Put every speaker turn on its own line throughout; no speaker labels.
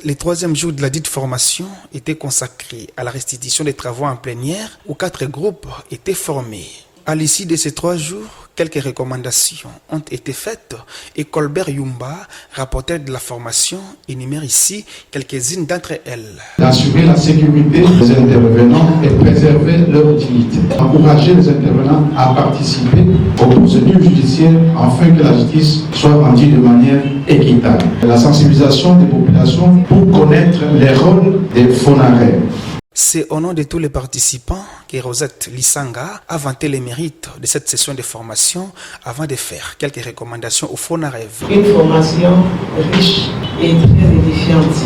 Le troisième jour de la dite formation était consacré à la restitution des travaux en plénière où 4 groupes étaient formés. À l'issue de ces 3 jours, quelques recommandations ont été faites et Colbert Yumba, rapporteur de la formation, énumère ici quelques-unes d'entre elles.
D'assurer la sécurité des intervenants et préserver leur dignité. Encourager les intervenants à participer aux procédures judiciaires afin que la justice soit rendue de manière équitable. La sensibilisation des populations pour connaître les rôles des FONAREV.
C'est au nom de tous les participants que Rosette Lissanga a vanté les mérites de cette session de formation avant de faire quelques recommandations au FONAREV.
Une formation riche et très édifiante.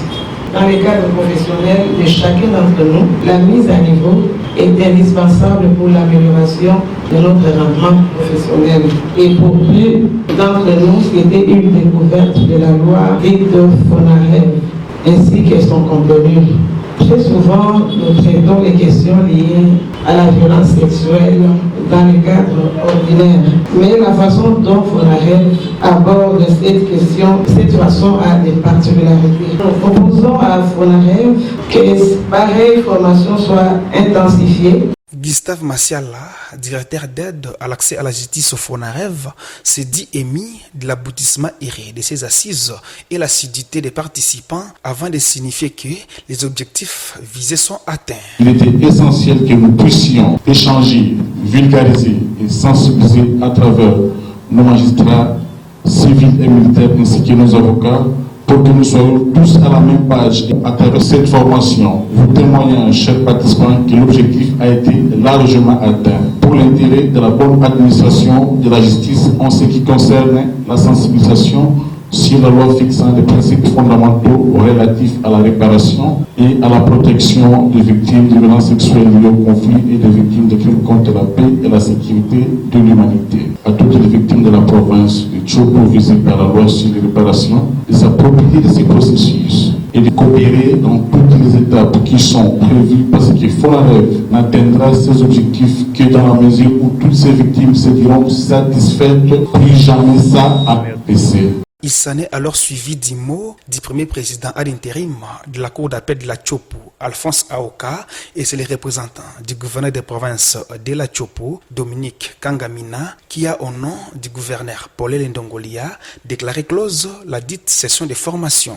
Dans le cadre professionnel de chacun d'entre nous, la mise à niveau est indispensable pour l'amélioration de notre rendement professionnel. Et pour plus d'entre nous, c'était une découverte de la loi dite FONAREV ainsi que son contenu. Très souvent, nous traitons les questions liées à la violence sexuelle dans le cadre ordinaire. Mais la façon dont FONAREV aborde cette façon a des particularités. Nous proposons à FONAREV que pareille formation soit intensifiée.
Gustave Massiala, directeur d'aide à l'accès à la justice au FONAREV, s'est dit émis de l'aboutissement irré de ces assises et l'assiduité des participants avant de signifier que les objectifs visés sont atteints.
Il était essentiel que nous puissions échanger, vulgariser et sensibiliser à travers nos magistrats civils et militaires ainsi que nos avocats pour que nous soyons tous à la même page. À travers cette formation, vous témoignez, chers participants, que l'objectif a été largement atteint pour l'intérêt de la bonne administration de la justice en ce qui concerne la sensibilisation sur la loi fixant les principes fondamentaux relatifs à la réparation et à la protection des victimes de violences sexuelles liées au conflit et des victimes de crimes contre la paix et la sécurité de l'humanité. À toutes les victimes de la province de Tchopo visées par la loi sur les réparations, de s'approprier de ces processus et de coopérer dans toutes les étapes qui sont prévues parce que FONAREV n'atteindra ses objectifs que dans la mesure où toutes ces victimes se diront satisfaites, plus jamais ça a baissé.
Il s'en est alors suivi du mot du premier président à l'intérim de la cour d'appel de la Tchopo, Alphonse Aoka, et c'est le représentant du gouverneur de province de la Tchopo, Dominique Kangamina, qui a au nom du gouverneur Paul Ndongolia déclaré close la dite session de formation.